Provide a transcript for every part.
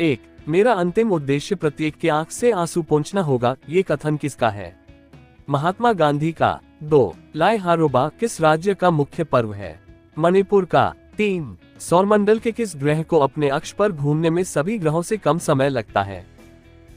1. मेरा अंतिम उद्देश्य प्रत्येक के आंख से आंसू पोंछना होगा, ये कथन किसका है? महात्मा गांधी का। 2. लाई हारोबा किस राज्य का मुख्य पर्व है? मणिपुर का। 3. सौरमंडल के किस ग्रह को अपने अक्ष पर घूमने में सभी ग्रहों से कम समय लगता है?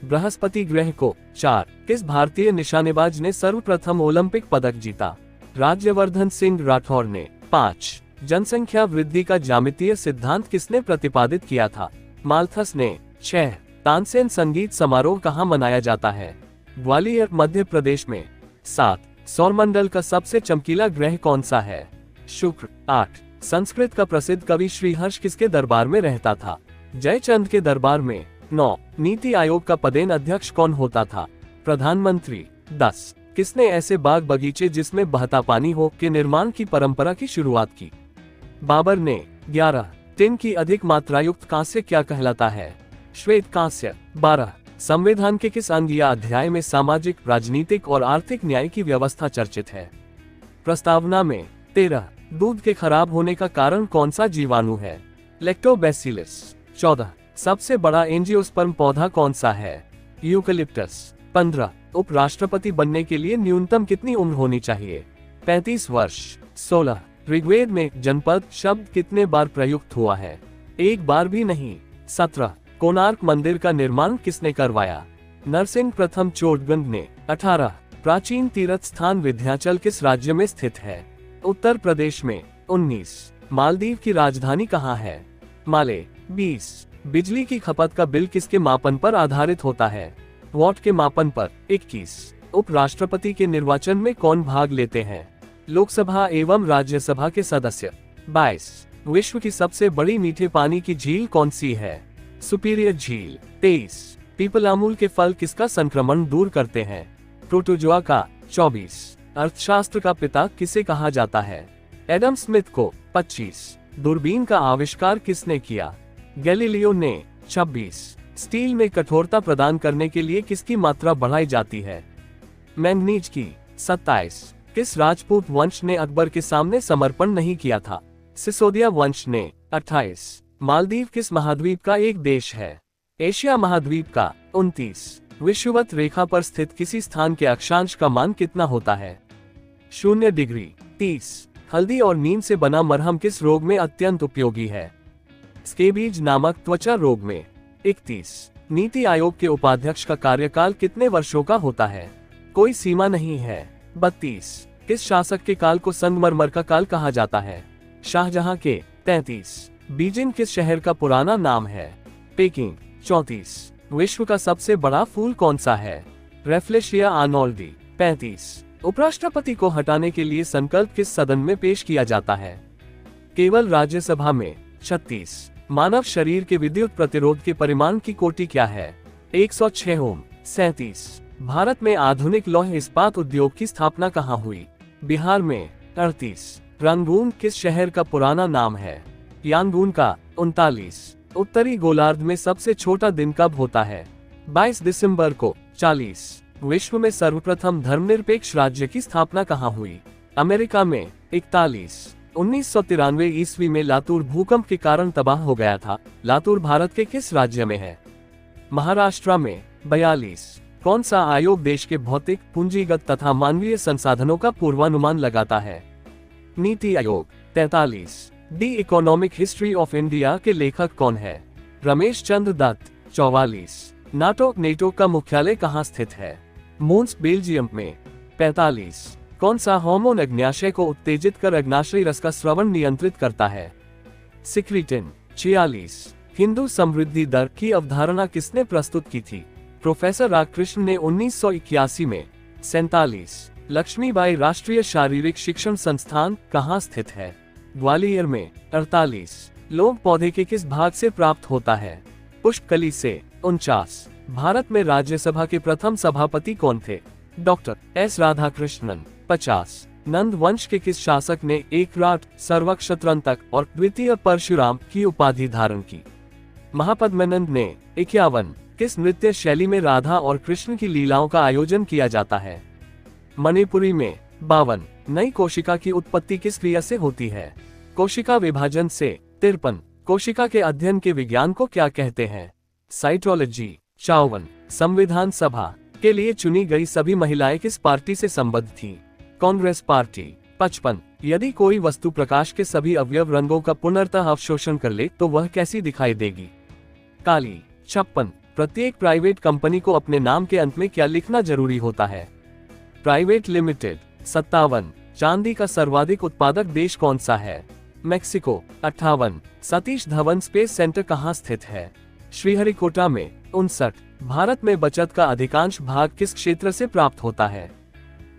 बृहस्पति ग्रह को। 4. किस भारतीय निशानेबाज ने सर्वप्रथम ओलंपिक पदक जीता? राज्यवर्धन सिंह राठौर ने। 5. जनसंख्या वृद्धि का ज्यामितीय सिद्धांत किसने प्रतिपादित किया था? माल्थस ने। 6. तानसेन संगीत समारोह कहाँ मनाया जाता है? ग्वालियर, मध्य प्रदेश में। 7. सौरमंडल का सबसे चमकीला ग्रह कौन सा है? शुक्र। 8. संस्कृत का प्रसिद्ध कवि श्रीहर्ष किसके दरबार में रहता था? जयचंद के दरबार में। 9. नीति आयोग का पदेन अध्यक्ष कौन होता था? प्रधानमंत्री। 10. किसने ऐसे बाग बगीचे जिसमें बहता पानी हो के निर्माण की परंपरा की शुरुआत की? बाबर ने। 11. टिन की अधिक मात्रायुक्त कांस्य क्या कहलाता है? श्वेत कांस्य। 12. संविधान के किस अंग या अध्याय में सामाजिक, राजनीतिक और आर्थिक न्याय की व्यवस्था चर्चित है? प्रस्तावना में। 13. दूध के खराब होने का कारण कौन सा जीवाणु है? लैक्टोबैसिलस। 14. सबसे बड़ा एंजियोस्पर्म पौधा कौन सा है? यूकलिप्टस। 15. उपराष्ट्रपति बनने के लिए न्यूनतम कितनी उम्र होनी चाहिए? 35 वर्ष। 16. ऋग्वेद में जनपद शब्द कितने बार प्रयुक्त हुआ है? एक बार भी नहीं। 17. कोणार्क मंदिर का निर्माण किसने करवाया? नरसिंह प्रथम चोडगंड ने। 18. प्राचीन तीर्थ स्थान विंध्याचल किस राज्य में स्थित है? उत्तर प्रदेश में। 19. मालदीव की राजधानी कहाँ है? माले। 20. बिजली की खपत का बिल किसके मापन पर आधारित होता है? वॉट के मापन पर। 21. उपराष्ट्रपति के निर्वाचन में कौन भाग लेते हैं? लोकसभा एवं राज्यसभा के सदस्य। 22. विश्व की सबसे बड़ी मीठे पानी की झील कौन सी है? सुपीरियर झील। 23. पीपलामूल के फल किसका संक्रमण दूर करते हैं? प्रोटोजोआ का। 24. अर्थशास्त्र का पिता किसे कहा जाता है? एडम स्मिथ को। 25. दूरबीन का आविष्कार किसने किया? गैलीलियो ने। 26. स्टील में कठोरता प्रदान करने के लिए किसकी मात्रा बढ़ाई जाती है? मैंगनीज की। 27. किस राजपूत वंश ने अकबर के सामने समर्पण नहीं किया था? सिसोदिया वंश ने। 28. मालदीव किस महाद्वीप का एक देश है? एशिया महाद्वीप का। 29. विषुवत रेखा पर स्थित किसी स्थान के अक्षांश का मान कितना होता है? 0 डिग्री। 30. हल्दी और नीम से बना मरहम किस रोग में अत्यंत उपयोगी है? स्केबीज नामक त्वचा रोग में। 31. नीति आयोग के उपाध्यक्ष का कार्यकाल कितने वर्षों का होता है? कोई सीमा नहीं है। 32. किस शासक के काल को संगमरमर का काल कहा जाता है? शाहजहां के। 33. बीजिंग किस शहर का पुराना नाम है? पेकिंग। 34. विश्व का सबसे बड़ा फूल कौन सा है? रेफ्लेशिया आर्नोल्डी। 35. उपराष्ट्रपति को हटाने के लिए संकल्प किस सदन में पेश किया जाता है? केवल राज्यसभा में। 36. मानव शरीर के विद्युत प्रतिरोध के परिमाण की कोटि क्या है? 106 ओम। 37. भारत में आधुनिक लौह इस्पात उद्योग की स्थापना कहाँ हुई? बिहार में। 38. रंगून किस शहर का पुराना नाम है? यांगून का। 39. उत्तरी गोलार्ध में सबसे छोटा दिन कब होता है? 22 दिसंबर को। 40. विश्व में सर्वप्रथम धर्मनिरपेक्ष राज्य की स्थापना कहाँ हुई? अमेरिका में। 41. 1993 ईस्वी में लातूर भूकंप के कारण तबाह हो गया था। लातूर भारत के किस राज्य में है? महाराष्ट्र में। 42. कौन सा आयोग देश के भौतिक, पूंजीगत तथा मानवीय संसाधनों का पूर्वानुमान लगाता है? NITI Aayog. 43. The economic history of India के लेखक कौन है? रमेश चंद्र दत्त। 44. नेटो का मुख्यालय कहाँ स्थित है? मून्स, बेल्जियम में। 45. कौन सा हार्मोन अग्न्याशय को उत्तेजित कर अग्नाशयी रस का स्रवण नियंत्रित करता है? सिक्रीटिन। 46. हिंदू समृद्धि दर की अवधारणा किसने प्रस्तुत की थी? प्रोफेसर राधाकृष्णन ने 1981 में। 47. लक्ष्मीबाई राष्ट्रीय शारीरिक शिक्षण संस्थान कहाँ स्थित है? ग्वालियर में। 48. लौंग पौधे के किस भाग से प्राप्त होता है? पुष्पकली से। 49. भारत में राज्यसभा के प्रथम सभापति कौन थे? Doctor S Radhakrishnan. 50. नंद वंश के किस शासक ने एकराट, सर्वक्षत्रंतक और द्वितीय परशुराम की उपाधि धारण की? महापद्मनंद ने। 51. किस नृत्य शैली में राधा और कृष्ण की लीलाओं का आयोजन किया जाता है? मणिपुरी में। 52. नई कोशिका की उत्पत्ति किस क्रिया से होती है? कोशिका विभाजन से। 53. कोशिका के अध्ययन के विज्ञान को क्या कहते हैं? साइटोलॉजी। 54 संविधान सभा के लिए चुनी गई सभी महिलाएं किस पार्टी से संबद्ध थीं? कांग्रेस पार्टी। 55 यदि कोई वस्तु प्रकाश के सभी अवयव रंगों का पुनर्तः अवशोषण कर ले तो वह कैसी दिखाई देगी? काली। 56 प्रत्येक प्राइवेट कंपनी को अपने नाम के अंत में क्या लिखना जरूरी होता है? Private limited. 57 चांदी का सर्वाधिक उत्पादक देश कौन सा है? Mexico. 58 Satish Dhawan space centre कहाँ स्थित है? श्रीहरिकोटा में। 59 भारत में बचत का अधिकांश भाग किस क्षेत्र से प्राप्त होता है?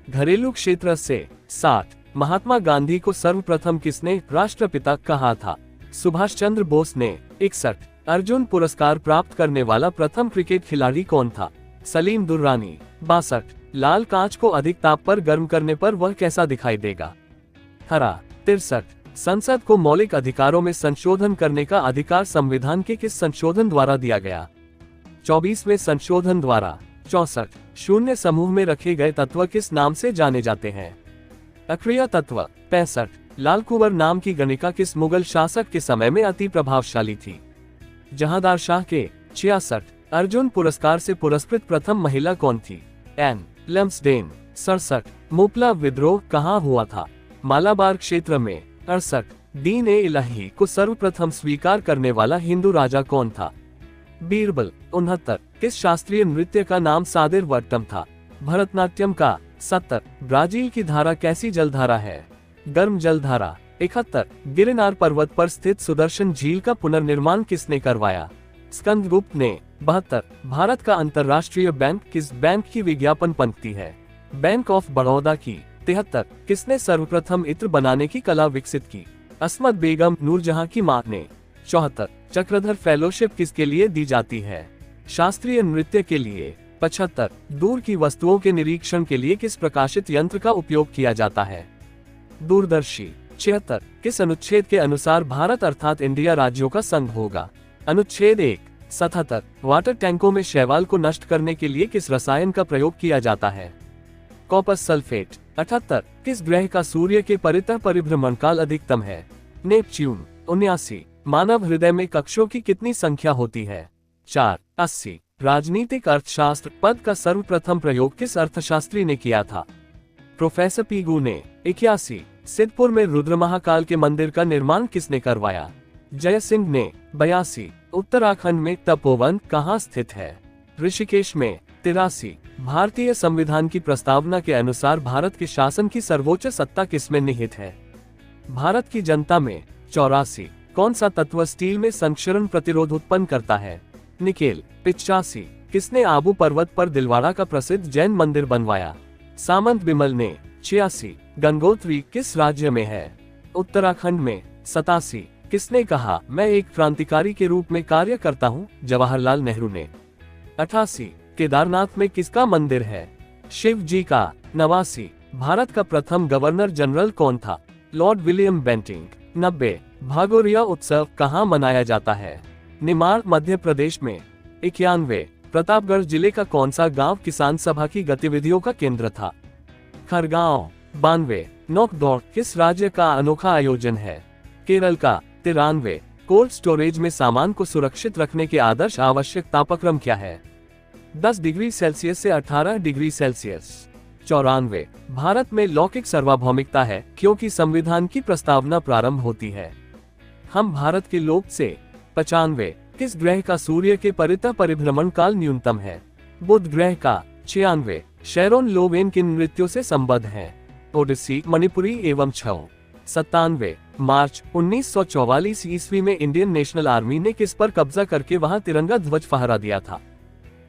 घरेलू क्षेत्र से। 60 महात्मा गांधी को सर्वप्रथम किसने राष्ट्रपिता कहा था? सुभाष चंद्र बोस ने। 61 अर्जुन पुरस्कार प्राप्त करने वाला प्रथम क्रिकेट खिलाड़ी कौन था? सलीम दुर्रानी। 62 लाल कांच को अधिक ताप पर गर्म करने पर वह कैसा दिखाई देगा? हरा। 63 संसद को मौलिक अधिकारों में संशोधन करने का अधिकार संविधान के किस संशोधन द्वारा दिया गया? 24वें संशोधन द्वारा। 64 शून्य समूह में रखे गए तत्व किस नाम से जाने जाते हैं? अक्रिय तत्व। 65 लाल कुंवर नाम की गणिका किस मुगल शासक के समय में अति प्रभावशाली थी? जहांदार शाह के। 66 अर्जुन पुरस्कार से पुरस्कृत प्रथम महिला कौन थी? N Lumsden. 67 मुपला विद्रोह कहाँ हुआ था? मालाबार क्षेत्र में। 68 दीन ए इलाही को सर्वप्रथम स्वीकार करने वाला हिंदू राजा कौन था? बीरबल। 69 किस शास्त्रीय नृत्य का नाम सादिर वट्टम था? भरतनाट्यम का। 70 ब्राजील की धारा कैसी जलधारा है? गर्म जलधारा। 71 गिरनार पर्वत पर स्थित सुदर्शन झील का पुनर्निर्माण किसने करवाया? स्कंदगुप्त ने। 72 भारत का अंतर्राष्ट्रीय बैंक किस बैंक की विज्ञापन पंक्ति है? बैंक ऑफ बड़ौदा की। 73 किसने सर्वप्रथम इत्र बनाने की कला विकसित की? अस्मत बेगम नूरजहां की मां ने। 74 चक्रधर फेलोशिप किसके लिए दी जाती है? शास्त्रीय नृत्य के लिए। 75 दूर की वस्तुओं के निरीक्षण के लिए किस प्रकाशित यंत्र का उपयोग किया जाता है? दूरदर्शी। 76 किस अनुच्छेद के अनुसार भारत अर्थात इंडिया राज्यों का संघ होगा? अनुच्छेद 1। 77 वाटर टैंकों में शैवाल को नष्ट करने के लिए किस रसायन का प्रयोग किया जाता है? Copper sulphate. 78 किस ग्रह का सूर्य के परितः परिभ्रमण काल अधिकतम है? नेपच्यून। 79 मानव हृदय में कक्षों की कितनी संख्या होती है? 4। 80 राजनीतिक अर्थशास्त्र पद का सर्वप्रथम प्रयोग किस अर्थशास्त्री ने किया था? प्रोफेसर पीगू ने। 81 सिद्धपुर में रुद्र महाकाल के मंदिर का निर्माण किसने करवाया? जय सिंह ने। 82 उत्तराखंड में तपोवन कहाँ स्थित है? ऋषिकेश में। 83 भारतीय संविधान की प्रस्तावना के अनुसार भारत के शासन की सर्वोच्च सत्ता किसमें निहित है? भारत की जनता में। 84 कौन सा तत्व स्टील में संक्षरण प्रतिरोध उत्पन्न करता है? निकेल। 85 किसने आबू पर्वत पर दिलवाड़ा का प्रसिद्ध जैन मंदिर बनवाया? सामंत बिमल ने। 86 गंगोत्री किस राज्य में है? उत्तराखंड में। 87 किसने कहा मैं एक क्रांतिकारी के रूप में कार्य करता हूं? जवाहरलाल नेहरू ने। 88 केदारनाथ में किसका मंदिर है? शिव जी का। 89 भारत का प्रथम गवर्नर जनरल कौन था? Lord William Bentinck. 90 भागोरिया उत्सव कहाँ मनाया जाता है? निमाड़ मध्य प्रदेश में। 91 प्रतापगढ़ जिले का कौन सा गांव किसान सभा की गतिविधियों का केंद्र था? खरगांव। 92 नौक दौड़ किस राज्य का अनोखा आयोजन है? केरल का। 93 कोल्ड स्टोरेज में सामान को सुरक्षित रखने के आदर्श आवश्यक तापक्रम क्या है? 10 डिग्री सेल्सियस से 18 डिग्री सेल्सियस। 94 भारत में लौकिक सार्वभौमिकता है क्योंकि संविधान की प्रस्तावना प्रारंभ होती है। हम भारत के लोग से। 95 किस ग्रह का सूर्य के परितः परिभ्रमण काल न्यूनतम है? बुध ग्रह का। 96 शेरोन लोवेन किन नृत्यों से संबद्ध है? ओडिसी, मणिपुरी एवं छऊ। 97 मार्च 1944 ईस्वी में इंडियन नेशनल आर्मी ने किस पर कब्जा करके वहां तिरंगा ध्वज फहरा दिया था?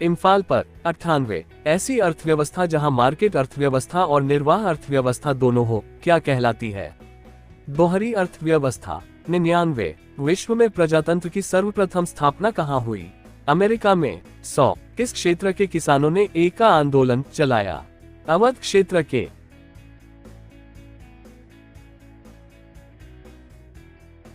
इम्फाल पर। 98 ऐसी अर्थव्यवस्था जहां मार्केट अर्थव्यवस्था और निर्वाह अर्थव्यवस्था दोनों हो क्या कहलाती है? दोहरी अर्थव्यवस्था। 99 विश्व में प्रजातंत्र की सर्वप्रथम स्थापना कहां हुई? अमेरिका में। 100 किस क्षेत्र के किसानों ने एका आंदोलन चलाया? अवध क्षेत्र के।